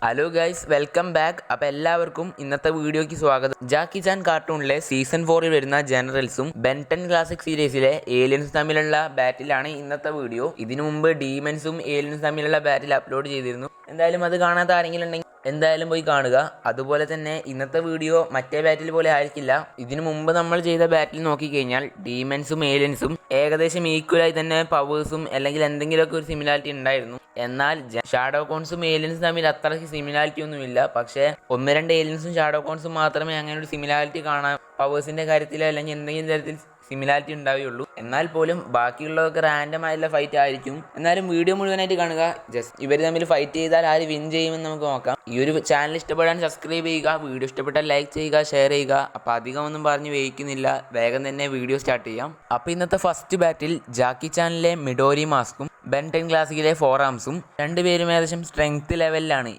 Hello guys, welcome back. അപ്പോൾ എല്ലാവർക്കും ഇന്നത്തെ വീഡിയോയ്ക്ക് സ്വാഗതം. ജാക്കി ചാൻ കാർട്ടൂണിലെ സീസൺ 4 വരുന്ന ജനറൽസും ബെൻടെൻ ക്ലാസിക് സീരീസിലെ ഏലിയൻസ് തമ്മിലുള്ള ബാറ്റിലാണ് ഇന്നത്തെ വീഡിയോ. ഇതിനു മുമ്പ് ഡീമൻസും ഏലിയൻസ് തമ്മിലുള്ള ബാറ്റിൽ അപ്ലോഡ് ചെയ്തിരുന്നു. എന്തായാലും അത് കാണാത്ത ആരെങ്കിലും ഉണ്ടെങ്കിൽ എന്തായാലും പോയി കാണുക. അതുപോലെ തന്നെ ഇന്നത്തെ വീഡിയോ മറ്റേ ബാറ്റിൽ പോലെ ആയിരിക്കില്ല. ഇതിനു മുമ്പ് നമ്മൾ ചെയ്ത ബാറ്റിൽ നോക്കിക്കഴിഞ്ഞാൽ ഡീമൻസും ഏലിയൻസും ഏകദേശം ഈക്വലായി തന്നെ പവേഴ്സും അല്ലെങ്കിൽ എന്തെങ്കിലുമൊക്കെ ഒരു സിമിലാരിറ്റി ഉണ്ടായിരുന്നു. എന്നാൽ ഷാഡോ കോൺസും ഏലിയൻസും തമ്മിൽ അത്രയ്ക്ക് സിമിലാരിറ്റി ഒന്നുമില്ല. പക്ഷേ ഒന്ന് രണ്ട് ഏലിയൻസും ഷാഡോ കോൺസും മാത്രമേ അങ്ങനെ ഒരു സിമിലാരിറ്റി കാണാൻ പവേഴ്സിന്റെ കാര്യത്തിലോ അല്ലെങ്കിൽ എന്തെങ്കിലും തരത്തിൽ സിമിലാരിറ്റി ഉണ്ടാവുകയുള്ളൂ. എന്നാൽ പോലും ബാക്കിയുള്ളതൊക്കെ റാൻഡം ആയിട്ടുള്ള ഫൈറ്റ് ആയിരിക്കും. എന്നാലും വീഡിയോ മുഴുവനായിട്ട് കാണുക. ജസ്റ്റ് ഇവർ തമ്മിൽ ഫൈറ്റ് ചെയ്താൽ ആര് വിൻ ചെയ്യുമെന്ന് നമുക്ക് നോക്കാം. ഈ ഒരു ചാനൽ ഇഷ്ടപ്പെടാൻ സബ്സ്ക്രൈബ് ചെയ്യുക, വീഡിയോ ഇഷ്ടപ്പെട്ടാൽ ലൈക്ക് ചെയ്യുക, ഷെയർ ചെയ്യുക. അപ്പോൾ അധികം ഒന്നും പറഞ്ഞ് വയ്ക്കുന്നില്ല, വേഗം തന്നെ വീഡിയോ സ്റ്റാർട്ട് ചെയ്യാം. അപ്പോൾ ഇന്നത്തെ ഫസ്റ്റ് ബാറ്റിൽ ജാക്കി ചാനിലെ മിഡോരി മാസ്കും ബെൻടെൻ ക്ലാസിക്കിലെ ഫോർ ആംസും രണ്ടുപേരും ഏകദേശം സ്ട്രെങ്ത് ലെവലിലാണ്.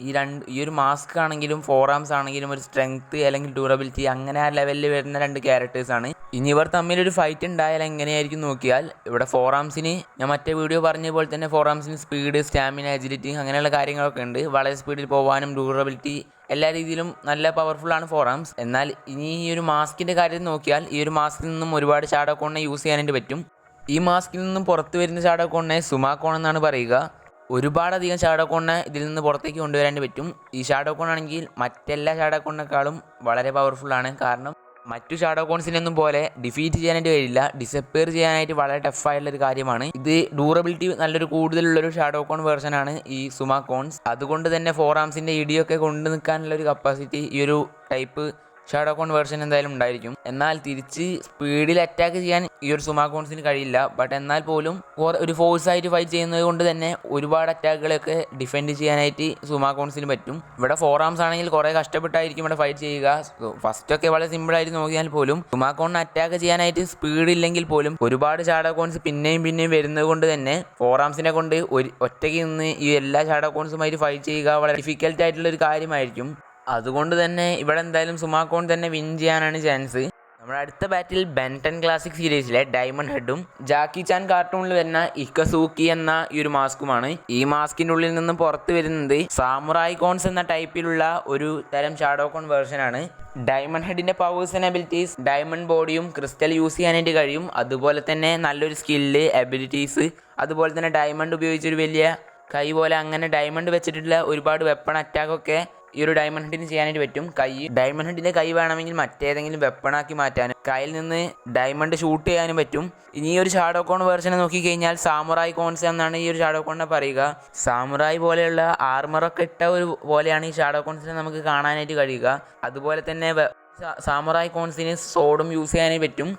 ഈ ഒരു മാസ്ക് ആണെങ്കിലും ഫോർ ആംസ് ആണെങ്കിലും ഒരു സ്ട്രെങ്ത് അല്ലെങ്കിൽ ഡ്യൂറബിലിറ്റി അങ്ങനെ ആ ലെവലിൽ വരുന്ന രണ്ട് ക്യാരക്ടേഴ്സാണ്. ഇനി ഇവർ തമ്മിലൊരു ഫൈറ്റ് ഉണ്ടായാൽ എങ്ങനെയായിരിക്കും നോക്കിയാൽ, ഇവിടെ ഫോർ ആംസിന് ഞാൻ മറ്റേ വീഡിയോ പറഞ്ഞ പോലെ തന്നെ ഫോർ ആംസിന് സ്പീഡ്, സ്റ്റാമിന, എജിലിറ്റി അങ്ങനെയുള്ള കാര്യങ്ങളൊക്കെ ഉണ്ട്. വളരെ സ്പീഡിൽ പോകാനും ഡ്യൂറബിലിറ്റി എല്ലാ രീതിയിലും നല്ല പവർഫുള്ളാണ് ഫോർ ആംസ്. എന്നാൽ ഇനി ഈ ഒരു മാസ്കിൻ്റെ കാര്യം നോക്കിയാൽ ഈ ഒരു മാസ്കിൽ നിന്നും ഒരുപാട് ഷാഡോ കോണിനെ യൂസ് ചെയ്യാനായിട്ട് പറ്റും. ഈ മാസ്കിൽ നിന്നും പുറത്ത് വരുന്ന ഷാഡോ കോണിനെ സുമാക്കോൺ എന്നാണ് പറയുക. ഒരുപാടധികം ഷാഡോ കോണിനെ ഇതിൽ നിന്ന് പുറത്തേക്ക് കൊണ്ടുവരാനായിട്ട് പറ്റും. ഈ ഷാഡോ കോൺ ആണെങ്കിൽ മറ്റെല്ലാ ഷാഡോ കോണിനേക്കാളും വളരെ പവർഫുള്ളാണ്. കാരണം മറ്റു ഷാഡോ കോൺസിനൊന്നും പോലെ ഡിഫീറ്റ് ചെയ്യാനായിട്ട് കഴിയില്ല, ഡിസപ്പിയർ ചെയ്യാനായിട്ട് വളരെ ടഫായിട്ടുള്ളൊരു കാര്യമാണ്. ഇത് ഡ്യൂറബിലിറ്റി നല്ലൊരു കൂടുതലുള്ളൊരു ഷാഡോ കോൺ വേർഷനാണ് ഈ സുമാക്കോൺസ്. അതുകൊണ്ട് തന്നെ ഫോർ ആംസിൻ്റെ ഇടിയൊക്കെ കൊണ്ടു നിൽക്കാനുള്ളൊരു കപ്പാസിറ്റി ഈ ഒരു ടൈപ്പ് ഷാഡോ കോൺ വേർഷൻ എന്തായാലും ഉണ്ടായിരിക്കും. എന്നാൽ തിരിച്ച് സ്പീഡിൽ അറ്റാക്ക് ചെയ്യാൻ ഈ ഒരു സുമാക്കോൺസിന് കഴിയില്ല. ബട്ട് എന്നാൽ പോലും ഒരു ഫോഴ്സായിട്ട് ഫൈറ്റ് ചെയ്യുന്നത് കൊണ്ട് തന്നെ ഒരുപാട് അറ്റാക്കുകളൊക്കെ ഡിഫെൻഡ് ചെയ്യാനായിട്ട് സുമാക്കോൺസിന് പറ്റും. ഇവിടെ ഫോർ ആംസ് ആണെങ്കിൽ കുറേ കഷ്ടപ്പെട്ടായിരിക്കും ഇവിടെ ഫൈറ്റ് ചെയ്യുക. ഫസ്റ്റൊക്കെ വളരെ സിമ്പിളായിട്ട് നോക്കിയാൽ പോലും സുമാക്കോണിനെ അറ്റാക്ക് ചെയ്യാനായിട്ട് സ്പീഡ് ഇല്ലെങ്കിൽ പോലും ഒരുപാട് ഷാഡോ കോൺസ് പിന്നെയും വരുന്നത് കൊണ്ട് തന്നെ ഫോർ ആംസിനെ കൊണ്ട് ഒറ്റയ്ക്ക് നിന്ന് ഈ എല്ലാ ഷാഡോ കോൺസുമായിട്ട് ഫൈറ്റ് ചെയ്യുക വളരെ ഡിഫിക്കൽട്ട് ആയിട്ടുള്ളൊരു കാര്യമായിരിക്കും. അതുകൊണ്ട് തന്നെ ഇവിടെ എന്തായാലും സുമാക്കോൺ തന്നെ വിൻ ചെയ്യാനാണ് ചാൻസ്. നമ്മുടെ അടുത്ത ബാറ്റിൽ ബെൻടെൻ ക്ലാസിക് സീരീസിലെ ഡയമണ്ട് ഹെഡും ജാക്കി ചാൻ കാർട്ടൂണിൽ വരുന്ന ഇക്കസൂക്കി എന്ന ഈ ഒരു മാസ്കുമാണ്. ഈ മാസ്കിൻ്റെ ഉള്ളിൽ നിന്ന് പുറത്ത് വരുന്നത് സാമുറായി കോൺസ് എന്ന ടൈപ്പിലുള്ള ഒരു തരം ഷാഡോ കോൺ വേർഷനാണ്. ഡയമണ്ട് ഹെഡിൻ്റെ പവേഴ്സ് ആൻഡ് എബിലിറ്റീസ് ഡയമണ്ട് ബോഡിയും ക്രിസ്റ്റൽ യൂസ് ചെയ്യാനായിട്ട് കഴിയും. അതുപോലെ തന്നെ നല്ലൊരു സ്കില്ല്, എബിലിറ്റീസ്, അതുപോലെ തന്നെ ഡയമണ്ട് ഉപയോഗിച്ചൊരു വലിയ കൈ പോലെ അങ്ങനെ ഡയമണ്ട് വെച്ചിട്ടുള്ള ഒരുപാട് വെപ്പൺ അറ്റാക്കൊക്കെ ഈ ഒരു ഡയമണ്ട് ഹെഡിന് ചെയ്യാനായിട്ട് പറ്റും. ഡയമണ്ട് ഹെഡിൻ്റെ കൈ വേണമെങ്കിൽ മറ്റേതെങ്കിലും വെപ്പണാക്കി മാറ്റാനും കയ്യിൽ നിന്ന് ഡയമണ്ട് ഷൂട്ട് ചെയ്യാനും പറ്റും. ഇനി ഈ ഒരു ഷാഡോ കോൺ വേർഷനെ നോക്കിക്കഴിഞ്ഞാൽ സാമുറായി കോൺസ് എന്നാണ് ഈ ഒരു ഷാഡോ കോണിനെ പറയുക. സാമുറായി പോലെയുള്ള ആർമറൊക്കെ ഇട്ട ഒരു പോലെയാണ് ഈ ഷാഡോ കോൺസിനെ നമുക്ക് കാണാനായിട്ട് കഴിയുക. അതുപോലെ തന്നെ സാമുറായി കോൺസിന് സോഡും യൂസ് ചെയ്യാനായിട്ട് പറ്റും.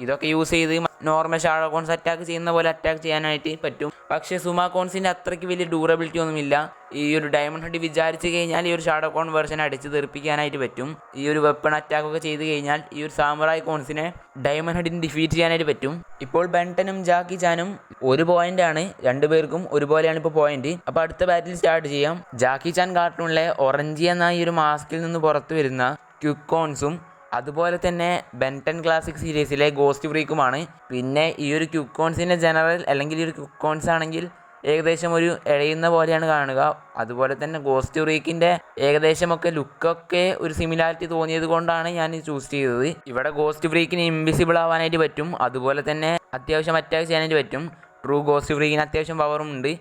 ഇതൊക്കെ യൂസ് ചെയ്ത് നോർമൽ ഷാഡോ കോൺസ് അറ്റാക്ക് ചെയ്യുന്ന പോലെ അറ്റാക്ക് ചെയ്യാനായിട്ട് പറ്റും. പക്ഷേ സുമാക്കോൺസിൻ്റെ അത്രയ്ക്ക് വലിയ ഡ്യൂറബിലിറ്റി ഒന്നുമില്ല. ഈ ഒരു ഡയമണ്ട് ഹെഡ് വിചാരിച്ച് കഴിഞ്ഞാൽ ഈ ഒരു ഷാഡോ കോൺ വേർഷൻ അടിച്ച് തെറിപ്പിക്കാനായിട്ട് പറ്റും. ഈ ഒരു വെപ്പൺ അറ്റാക്കൊക്കെ ചെയ്ത് കഴിഞ്ഞാൽ ഈ ഒരു സാമുറായി കോൺസിനെ ഡയമണ്ട് ഹെഡിന് ഡിഫീറ്റ് ചെയ്യാനായിട്ട് പറ്റും. ഇപ്പോൾ ബെൻടെനും ജാക്കി ചാനും ഒരു പോയിന്റാണ്, രണ്ടുപേർക്കും ഒരുപോലെയാണ് ഇപ്പോൾ പോയിന്റ്. അപ്പോൾ അടുത്ത ബാറ്റിൽ സ്റ്റാർട്ട് ചെയ്യാം. ജാക്കി ചാൻ കാർട്ടൂണിലെ ഓറഞ്ചി എന്ന ഈ ഒരു മാസ്കിൽ നിന്ന് പുറത്ത് വരുന്ന ക്യുക്കോൺസും അതുപോലെ തന്നെ ബെൻടെൻ ക്ലാസിക് സീരീസിലെ ഗോസ്റ്റ് ഫ്രീക്കുമാണ്. പിന്നെ ഈ ഒരു ക്യുക്കോൺസിൻ്റെ ജനറൽ അല്ലെങ്കിൽ ഈ ഒരു ക്യുക്കോൺസ് ആണെങ്കിൽ ഏകദേശം ഒരു എഴയുന്ന പോലെയാണ് കാണുക. അതുപോലെ തന്നെ ഗോസ്റ്റ് ഫ്രീക്കിൻ്റെ ഏകദേശമൊക്കെ ലുക്കൊക്കെ ഒരു സിമിലാരിറ്റി തോന്നിയത് കൊണ്ടാണ് ഞാൻ ചൂസ് ചെയ്തത്. ഇവിടെ ഗോസ്റ്റ് ഫ്രീക്കിന് ഇൻവിസിബിൾ ആവാനായിട്ട് പറ്റും. അതുപോലെ തന്നെ അത്യാവശ്യം അറ്റാക്ക് ചെയ്യാനായിട്ട് പറ്റും. ട്രൂ ഗോസ്റ്റ് ഫ്രീക്കിന് അത്യാവശ്യം പവറും ഉണ്ട്.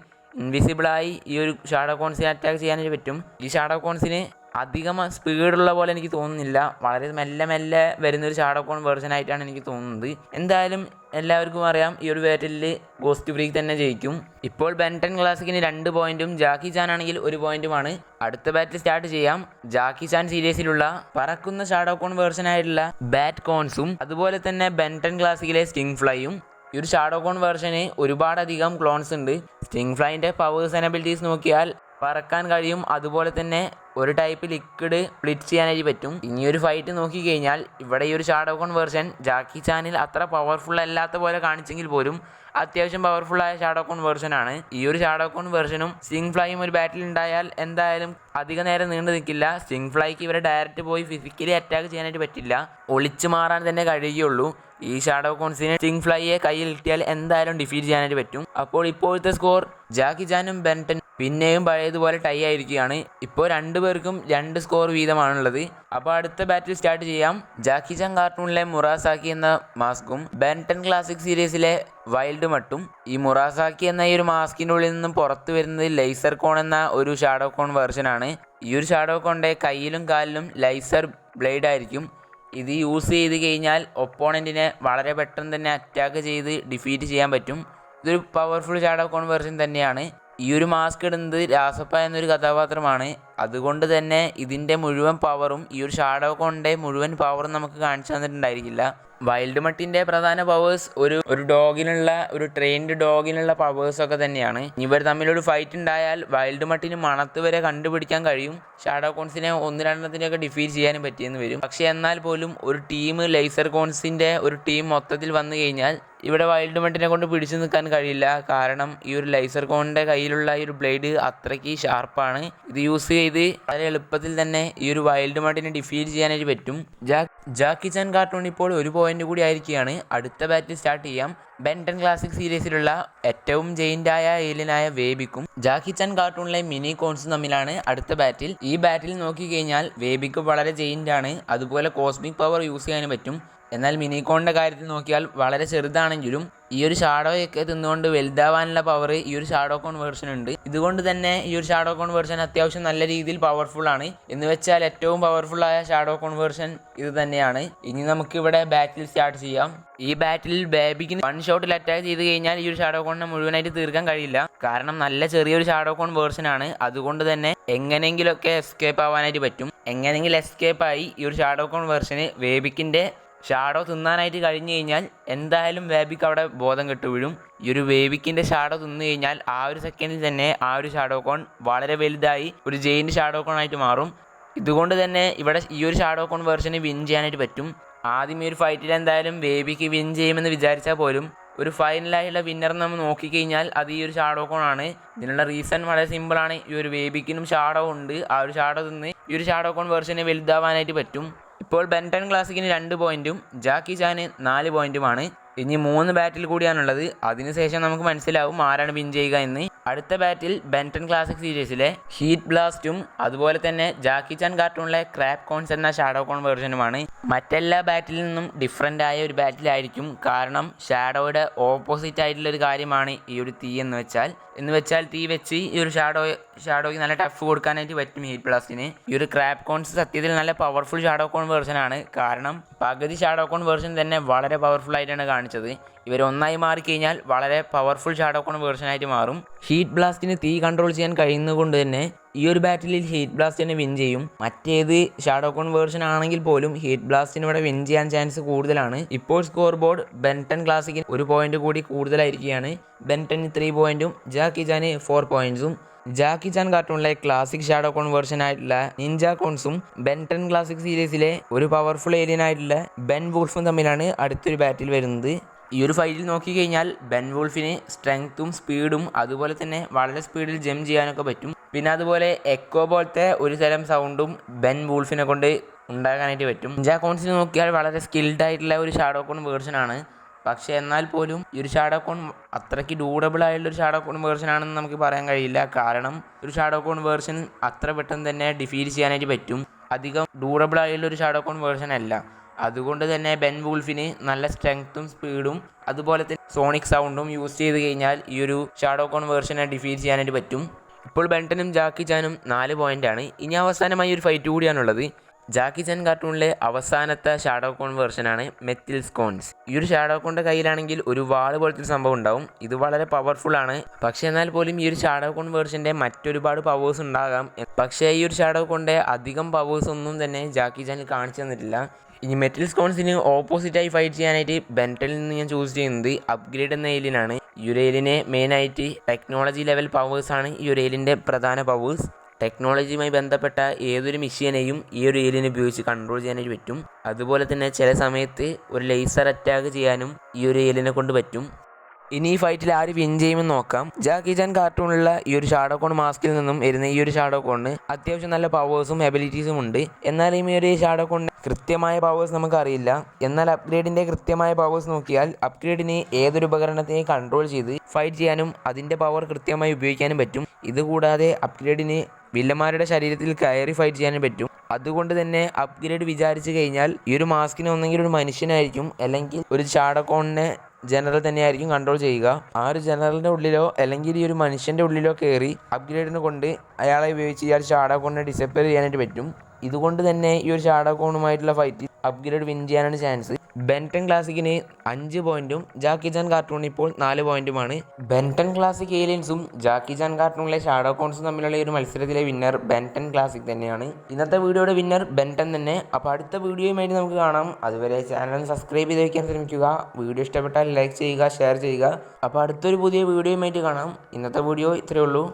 ഇൻവിസിബിളായി ഈ ഒരു ഷാഡോ കോൺസിനെ അറ്റാക്ക് ചെയ്യാനായിട്ട് പറ്റും. ഈ ഷാഡോ കോൺസിന് അധികം സ്പീഡുള്ള പോലെ എനിക്ക് തോന്നുന്നില്ല, വളരെ മെല്ലെ വരുന്നൊരു ഷാഡോ കോൺ വേർഷനായിട്ടാണ് എനിക്ക് തോന്നുന്നത്. എന്തായാലും എല്ലാവർക്കും അറിയാം ഈ ഒരു ബാറ്റിൽ ഗോസ്റ്റ് ഫ്രീക്ക് തന്നെ ജയിക്കും. ഇപ്പോൾ ബെൻടെൻ ക്ലാസിക്കിന് 2 പോയിന്റും ജാക്കി ചാൻ ആണെങ്കിൽ 1 പോയിന്റുമാണ്. അടുത്ത ബാറ്റിൽ സ്റ്റാർട്ട് ചെയ്യാം. ജാക്കി ചാൻ സീരീസിലുള്ള പറക്കുന്ന ഷാഡോ കോൺ വേർഷനായിട്ടുള്ള ബാറ്റ് കോൺസും അതുപോലെ തന്നെ ബെൻടെൻ ക്ലാസിക്കിലെ സ്റ്റിംഗ് ഫ്ലൈയും. ഈ ഒരു ഷാഡോ കോൺ വേർഷന് ഒരുപാടധികം ക്ലോൺസ് ഉണ്ട്. സ്റ്റിംഗ് ഫ്ലൈൻ്റെ പവേഴ്സ് ആൻഡ് എബിലിറ്റീസ് നോക്കിയാൽ പറക്കാൻ കഴിയും. അതുപോലെ തന്നെ ഒരു ടൈപ്പ് ലിക്വിഡ് സ്പ്ലിറ്റ് ചെയ്യാനായിട്ട് പറ്റും. ഇനി ഒരു ഫൈറ്റ് നോക്കിക്കഴിഞ്ഞാൽ ഇവിടെ ഈ ഒരു ഷാഡോകോൺ വേർഷൻ ജാക്കി ചാനിൽ അത്ര പവർഫുൾ അല്ലാത്ത പോലെ കാണിച്ചെങ്കിൽ പോലും അത്യാവശ്യം പവർഫുള്ളായ ഷാഡോകോൺ വേർഷനാണ്. ഈ ഒരു ഷാഡോകോൺ വേർഷനും സ്റ്റിംഗ് ഫ്ലൈയും ഒരു ബാറ്റിൽ ഉണ്ടായാൽ എന്തായാലും അധിക നേരം നീണ്ടു നിൽക്കില്ല. സ്റ്റിംഗ് ഫ്ലൈക്ക് ഇവരെ ഡയറക്റ്റ് പോയി ഫിസിക്കലി അറ്റാക്ക് ചെയ്യാനായിട്ട് പറ്റില്ല, ഒളിച്ചു മാറാൻ തന്നെ കഴിയുകയുള്ളൂ. ഈ ഷാഡോകോൺസിനെ സ്റ്റിംഗ് ഫ്ലൈയെ കയ്യിൽ കിട്ടിയാൽ എന്തായാലും ഡിഫീറ്റ് ചെയ്യാനായിട്ട് പറ്റും. അപ്പോൾ ഇപ്പോഴത്തെ സ്കോർ ജാക്കി ചാനും ബെൻടൻ പിന്നെയും പഴയതുപോലെ ടൈ ആയിരിക്കുകയാണ്. ഇപ്പോൾ രണ്ടുപേർക്കും 2 സ്കോർ വീതമാണുള്ളത്. അപ്പോൾ അടുത്ത ബാറ്റിൽ സ്റ്റാർട്ട് ചെയ്യാം. ജാക്കി ചാൻ കാർട്ടൂണിലെ മുറാസാക്കി എന്ന മാസ്കും ബെൻടൻ ക്ലാസിക് സീരീസിലെ വൈൽഡ് മട്ടും. ഈ മുറാസാക്കി എന്ന ഈ ഒരു മാസ്കിൻ്റെ ഉള്ളിൽ നിന്നും പുറത്തു വരുന്നത് ലൈസർ കോൺ എന്ന ഒരു ഷാഡോകോൺ വേർഷനാണ്. ഈ ഒരു ഷാഡോകോണിൻ്റെ കയ്യിലും കാലിലും ലൈസർ ബ്ലേഡ് ആയിരിക്കും. ഇത് യൂസ് ചെയ്ത് കഴിഞ്ഞാൽ ഒപ്പോണൻറ്റിനെ വളരെ പെട്ടെന്ന് തന്നെ അറ്റാക്ക് ചെയ്ത് ഡിഫീറ്റ് ചെയ്യാൻ പറ്റും. ഇതൊരു പവർഫുൾ ഷാഡോകോൺ വേർഷൻ തന്നെയാണ്. ഈ ഒരു മാസ്ക് ഇടുന്നത് രാസപ്പ എന്നൊരു കഥാപാത്രമാണ്. അതുകൊണ്ട് തന്നെ ഇതിൻ്റെ മുഴുവൻ പവറും ഈ ഒരു ഷാഡോകോണിൻ്റെ മുഴുവൻ പവറും നമുക്ക് കാണിച്ചു തന്നിട്ടുണ്ടായിരിക്കില്ല. വൈൽഡ് മട്ടിൻ്റെ പ്രധാന പവേഴ്സ് ഒരു ഡോഗിനുള്ള ഒരു ട്രെയിൻഡ് ഡോഗിനുള്ള പവേഴ്സൊക്കെ തന്നെയാണ്. ഇവർ തമ്മിലൊരു ഫൈറ്റ് ഉണ്ടായാൽ വൈൽഡ് മട്ടിന് മണത്ത് വരെ കണ്ടുപിടിക്കാൻ കഴിയും. ഷാഡോകോൺസിനെ 1-2 ഡിഫീറ്റ് ചെയ്യാനും പറ്റിയെന്ന് വരും. പക്ഷേ എന്നാൽ പോലും ഒരു ടീം ലൈസർ കോൺസിൻ്റെ ഒരു ടീം മൊത്തത്തിൽ വന്നു കഴിഞ്ഞാൽ ഇവിടെ വൈൽഡ് മട്ടിനെ കൊണ്ട് പിടിച്ചു നിൽക്കാൻ കഴിയില്ല. കാരണം ഈ ഒരു ലൈസർ കോണിൻ്റെ കയ്യിലുള്ള ഈ ഒരു ബ്ലേഡ് അത്രയ്ക്ക് ഷാർപ്പാണ്. ഇത് യൂസ് ചെയ്ത് വളരെ എളുപ്പത്തിൽ തന്നെ ഈ ഒരു വൈൽഡ് മട്ടിനെ ഡിഫീറ്റ് ചെയ്യാനായിട്ട് പറ്റും. ജാക്കി ചാൻ കാർട്ടൂൺ ഇപ്പോൾ 1 പോയിന്റ് കൂടി ആയിരിക്കുകയാണ്. അടുത്ത ബാറ്റിൽ സ്റ്റാർട്ട് ചെയ്യാം. ബെൻടൻ ക്ലാസിക് സീരീസിലുള്ള ഏറ്റവും ജെയിൻ്റായ ഏലിയനായ വേബിക്കും ജാക്കി ചാൻ കാർട്ടൂണിലെ മിനി കോൺസും തമ്മിലാണ് അടുത്ത ബാറ്റിൽ. ഈ ബാറ്റിൽ നോക്കിക്കഴിഞ്ഞാൽ വേബിക്ക് വളരെ ജെയിൻ്റാണ്, അതുപോലെ കോസ്മിക് പവർ യൂസ് ചെയ്യാനും പറ്റും. എന്നാൽ മിനിക്കോണിൻ്റെ കാര്യത്തിൽ നോക്കിയാൽ വളരെ ചെറുതാണെങ്കിലും ഈ ഒരു ഷാഡോയൊക്കെ തിന്നുകൊണ്ട് വലുതാവാനുള്ള പവർ ഈ ഒരു ഷാഡോകോൺ വേർഷൻ ഉണ്ട്. ഇതുകൊണ്ട് തന്നെ ഈ ഒരു ഷാഡോകോൺ വേർഷൻ അത്യാവശ്യം നല്ല രീതിയിൽ പവർഫുൾ ആണ്. എന്ന് വെച്ചാൽ ഏറ്റവും പവർഫുള്ളായ ഷാഡോകോൺ വേർഷൻ ഇത് തന്നെയാണ്. ഇനി നമുക്ക് ഇവിടെ ബാറ്റിൽ സ്റ്റാർട്ട് ചെയ്യാം. ഈ ബാറ്റിൽ ബേബിക്ക് 1 ഷോട്ടിൽ അറ്റാക്ക് ചെയ്ത് കഴിഞ്ഞാൽ ഈ ഒരു ഷാഡോകോണിനെ മുഴുവനായിട്ട് തീർക്കാൻ കഴിയില്ല. കാരണം നല്ല ചെറിയൊരു ഷാഡോകോൺ വേർഷൻ ആണ്. അതുകൊണ്ട് തന്നെ എങ്ങനെയെങ്കിലുമൊക്കെ എസ്കേപ്പ് ആവാനായിട്ട് പറ്റും. എങ്ങനെയെങ്കിലും എസ്കേപ്പായി ഈ ഒരു ഷാഡോകോൺ വേർഷന് വേബിക്കിൻ്റെ ഷാഡോ തിന്നാനായിട്ട് കഴിഞ്ഞു കഴിഞ്ഞാൽ എന്തായാലും വേബിക്ക് അവിടെ ബോധം കെട്ടു വീഴും. ഈ ഒരു വേബിക്കിൻ്റെ ഷാഡോ തിന്നു കഴിഞ്ഞാൽ ആ ഒരു സെക്കൻഡിൽ തന്നെ ആ ഒരു ഷാഡോകോൺ വളരെ വലുതായി ഒരു ജെയിൻ്റ് ഷാഡോകോൺ ആയിട്ട് മാറും. ഇതുകൊണ്ട് തന്നെ ഇവിടെ ഈ ഒരു ഷാഡോകോൺ വേർഷന് വിൻ ചെയ്യാനായിട്ട് പറ്റും. ആദ്യം ഈ ഒരു ഫൈറ്റിൽ എന്തായാലും വേബിക്ക് വിൻ ചെയ്യുമെന്ന് വിചാരിച്ചാൽ പോലും ഒരു ഫൈനലായുള്ള വിന്നർ നമ്മൾ നോക്കിക്കഴിഞ്ഞാൽ അത് ഈ ഒരു ഷാഡോകോൺ ആണ്. ഇതിനുള്ള റീസൺ വളരെ സിമ്പിളാണ്. ഈ ഒരു വേബിക്കിനും ഷാഡോ ഉണ്ട്. ആ ഒരു ഷാഡോ തിന്ന് ഈ ഒരു ഷാഡോകോൺ വേർഷന് വലുതാവാനായിട്ട് പറ്റും. ഇപ്പോൾ ബെൻടൻ ക്ലാസിക്കിന് 2 പോയിന്റും ജാക്കി ചാന് 4 പോയിന്റുമാണ്. ഇനി 3 ബാറ്റിൽ കൂടിയാണുള്ളത്. അതിനുശേഷം നമുക്ക് മനസ്സിലാവും ആരാണ് വിൻ ചെയ്യുക എന്ന്. അടുത്ത ബാറ്റിൽ ബെൻടൻ ക്ലാസിക് സീരീസിലെ ഹീറ്റ് ബ്ലാസ്റ്റും അതുപോലെ തന്നെ ജാക്കി ചാൻ കാർട്ടൂണിലെ ക്രാബ് കോൺസ് എന്ന ഷാഡോകോൺ വേർഷനുമാണ്. മറ്റെല്ലാ ബാറ്റിൽ നിന്നും ഡിഫറൻ്റ് ആയ ഒരു ബാറ്റിലായിരിക്കും. കാരണം ഷാഡോയുടെ ഓപ്പോസിറ്റ് ആയിട്ടുള്ള ഒരു കാര്യമാണ് ഈ ഒരു തീ എന്ന് വെച്ചാൽ തീ വെച്ച് ഈ ഒരു ഷാഡോയ്ക്ക് നല്ല ടഫ് കൊടുക്കാനായിട്ട് പറ്റും ഹീറ്റ് ബ്ലാസ്റ്റിന്. ഈ ഒരു ക്രാബ് കോൺസ് സത്യത്തിൽ നല്ല പവർഫുൾ ഷാഡോകോൺ വേർഷനാണ്. കാരണം പകുതി ഷാഡോകോൺ വേർഷൻ തന്നെ വളരെ പവർഫുൾ ആയിട്ടാണ് കാണിച്ചത്. ഇവർ ഒന്നായി മാറിക്കഴിഞ്ഞാൽ വളരെ പവർഫുൾ ഷാഡോകോൺ വേർഷനായിട്ട് മാറും. ഹീറ്റ് ബ്ലാസ്റ്റിന് തീ കൺട്രോൾ ചെയ്യാൻ കഴിയുന്നതുകൊണ്ട് തന്നെ ഈ ഒരു ബാറ്റിൽ ഹീറ്റ് ബ്ലാസ്റ്റ് തന്നെ വിൻ ചെയ്യും. മറ്റേത് ഷാഡോകോൺ വേർഷൻ ആണെങ്കിൽ പോലും ഹീറ്റ് ബ്ലാസ്റ്റിന് ഇവിടെ വിൻ ചെയ്യാൻ ചാൻസ് കൂടുതലാണ്. ഇപ്പോൾ സ്കോർ ബോർഡ് ബെൻടൻ ക്ലാസിക്കിന് 1 പോയിന്റ് കൂടി കൂടുതലായിരിക്കുകയാണ്. ബെൻടന് 3 പോയിന്റും ജാക്കി ചാന് 4 പോയിന്റ്സും. ജാക്കി ചാൻ കാർട്ടൂണിലെ ക്ലാസിക് ഷാഡോകോൺ വേർഷൻ ആയിട്ടുള്ള നിഞ്ച കോൺസും ബെൻടൻ ക്ലാസിക് സീരീസിലെ ഒരു പവർഫുൾ ഏലിയൻ ആയിട്ടുള്ള ബെൻ വൂൾഫും തമ്മിലാണ് അടുത്തൊരു ബാറ്റിൽ വരുന്നത്. ഈ ഒരു ഫൈറ്റിൽ നോക്കിക്കഴിഞ്ഞാൽ ബെൻ വൂൾഫിന് സ്ട്രെങ്ത്തും സ്പീഡും അതുപോലെ തന്നെ വളരെ സ്പീഡിൽ ജംപ് ചെയ്യാനൊക്കെ പറ്റും. പിന്നെ അതുപോലെ എക്കോ പോലത്തെ ഒരു തരം സൗണ്ടും ബെൻ വൂൾഫിനെ കൊണ്ട് ഉണ്ടാക്കാനായിട്ട് പറ്റും. നിഞ്ച കോൺസിന് നോക്കിയാൽ വളരെ സ്കിൽഡ് ആയിട്ടുള്ള ഒരു ഷാഡോകോൺ വേർഷനാണ്. പക്ഷേ എന്നാൽ പോലും ഈ ഒരു ഷാഡോകോൺ അത്രയ്ക്ക് ഡ്യൂറബിൾ ആയിട്ടുള്ള ഒരു ഷാഡോകോൺ വേർഷൻ ആണെന്ന് നമുക്ക് പറയാൻ കഴിയില്ല. കാരണം ഒരു ഷാഡോകോൺ വേർഷൻ അത്ര പെട്ടെന്ന് തന്നെ ഡിഫീറ്റ് ചെയ്യാനായിട്ട് പറ്റും. അധികം ഡ്യൂറബിൾ ആയിട്ടുള്ള ഒരു ഷാഡോകോൺ വേർഷൻ അല്ല. അതുകൊണ്ട് തന്നെ ബെൻ വൂൾഫിന് നല്ല സ്ട്രെങ്ത്തും സ്പീഡും അതുപോലെ തന്നെ സോണിക് സൗണ്ടും യൂസ് ചെയ്ത് കഴിഞ്ഞാൽ ഈ ഒരു ഷാഡോകോൺ വേർഷനെ ഡിഫീറ്റ് ചെയ്യാനായിട്ട് പറ്റും. ഇപ്പോൾ ബെൻടനും ജാക്കി ചാനും 4 പോയിന്റാണ്. ഇനി അവസാനമായി ഒരു ഫൈറ്റ് കൂടിയാണുള്ളത്. ജാക്കി ചാൻ കാർട്ടൂണിലെ അവസാനത്തെ ഷാഡോകോൺ വേർഷനാണ് മെത്തിൽസ് കോൺസ്. ഈ ഒരു ഷാഡോകോണിൻ്റെ കയ്യിലാണെങ്കിൽ ഒരു വാള് പോലത്തെ ഒരു സംഭവം ഉണ്ടാവും. ഇത് വളരെ പവർഫുൾ ആണ്. പക്ഷേ എന്നാൽ പോലും ഈ ഒരു ഷാഡോകോൺ വേർഷൻ്റെ മറ്റൊരുപാട് പവേഴ്സ് ഉണ്ടാകാം. പക്ഷേ ഈ ഒരു ഷാഡോകോണിൻ്റെ അധികം പവേഴ്സ് ഒന്നും തന്നെ ജാക്കി ചാനിൽ കാണിച്ചു തന്നിട്ടില്ല. ഇനി മെറ്റിൽസ് കോൺസിന് ഓപ്പോസിറ്റായി ഫൈറ്റ് ചെയ്യാനായിട്ട് ബെൻടനിൽ നിന്ന് ഞാൻ ചൂസ് ചെയ്യുന്നത് അപ്ഗ്രേഡ് എന്ന ഏലിയനാണ്. ഈ ഒരു ഏലിയനെ മെയിനായിട്ട് ടെക്നോളജി ലെവൽ പവേഴ്സാണ് ഈ ഒരു ഏലിയൻ്റെ പ്രധാന പവേഴ്സ്. ടെക്നോളജിയുമായി ബന്ധപ്പെട്ട ഏതൊരു മെഷീനെയും ഈ ഒരു ഏലിയൻ ഉപയോഗിച്ച് കൺട്രോൾ ചെയ്യാനായിട്ട് പറ്റും. അതുപോലെ തന്നെ ചില സമയത്ത് ഒരു ലേസർ അറ്റാക്ക് ചെയ്യാനും ഈ ഒരു ഏലിയനെ കൊണ്ട് പറ്റും. ഇനി ഈ ഫൈറ്റിൽ ആര് വിൻ ചെയ്യുമെന്ന് നോക്കാം. ജാക്കി ചാൻ കാർട്ടൂണിലുള്ള ഈ ഒരു ഷാഡോ കോൺ മാസ്കിൽ നിന്നും വരുന്ന ഈ ഒരു ഷാഡോ കോണിന് അത്യാവശ്യം നല്ല പവേഴ്സും എബിലിറ്റീസും ഉണ്ട്. എന്നാലും ഈ ഒരു ഷാഡോ കോണിന് കൃത്യമായ പവേഴ്സ് നമുക്കറിയില്ല. എന്നാൽ അപ്ഗ്രേഡിൻ്റെ കൃത്യമായ പവേഴ്സ് നോക്കിയാൽ അപ്ഗ്രേഡിന് ഏതൊരു ഉപകരണത്തെ കൺട്രോൾ ചെയ്ത് ഫൈറ്റ് ചെയ്യാനും അതിൻ്റെ പവർ കൃത്യമായി ഉപയോഗിക്കാനും പറ്റും. ഇതുകൂടാതെ അപ്ഗ്രേഡിന് വില്ലന്മാരുടെ ശരീരത്തിൽ കയറി ഫൈറ്റ് ചെയ്യാനും പറ്റും. അതുകൊണ്ട് തന്നെ അപ്ഗ്രേഡ് വിചാരിച്ചു കഴിഞ്ഞാൽ ഈ ഒരു മാസ്കിനെ ഒന്നെങ്കിൽ ഒരു മനുഷ്യനായിരിക്കും അല്ലെങ്കിൽ ഒരു ഷാഡോ കോണിനെ ജനറൽ തന്നെയായിരിക്കും കൺട്രോൾ ചെയ്യുക. ആ ഒരു ജനറലിൻ്റെ ഉള്ളിലോ അല്ലെങ്കിൽ ഈ ഒരു മനുഷ്യൻ്റെ ഉള്ളിലോ കയറി അപ്ഗ്രേഡിനെ കൊണ്ട് അയാളെ ഉപയോഗിച്ച് ഈ ഒരു ഷാഡോ കോണിനെ ഡിസപ്പിയർ ചെയ്യാനായിട്ട് പറ്റും. ഇതുകൊണ്ട് തന്നെ ഈ ഒരു ഷാഡോ കോണുമായിട്ടുള്ള ഫൈറ്റിൽ അപ്ഗ്രേഡ് വിൻ ചെയ്യാനാണ് ചാൻസ്. ബെൻടൺ ക്ലാസിക്കിന് 5 പോയിന്റും ജാക്കി ചാൻ കാർട്ടൂണിന് ഇപ്പോൾ 4 പോയിന്റുമാണ്. ബെൻടൺ ക്ലാസിക് ഏലിയൻസും ജാക്കി ചാൻ കാർട്ടൂണിലെ ഷാഡോ കോൺസും തമ്മിലുള്ള ഒരു മത്സരത്തിലെ വിന്നർ ബെൻടൺ ക്ലാസിക് തന്നെയാണ്. ഇന്നത്തെ വീഡിയോയുടെ വിന്നർ ബെൻടൺ തന്നെ. അപ്പോൾ അടുത്ത വീഡിയോയുമായിട്ട് നമുക്ക് കാണാം. അതുവരെ ചാനൽ സബ്സ്ക്രൈബ് ചെയ്ത് വയ്ക്കാൻ ശ്രമിക്കുക. വീഡിയോ ഇഷ്ടപ്പെട്ടാൽ ലൈക്ക് ചെയ്യുക, ഷെയർ ചെയ്യുക. അപ്പോൾ അടുത്തൊരു പുതിയ വീഡിയോയുമായിട്ട് കാണാം. ഇന്നത്തെ വീഡിയോ ഇത്രയേ ഉള്ളൂ.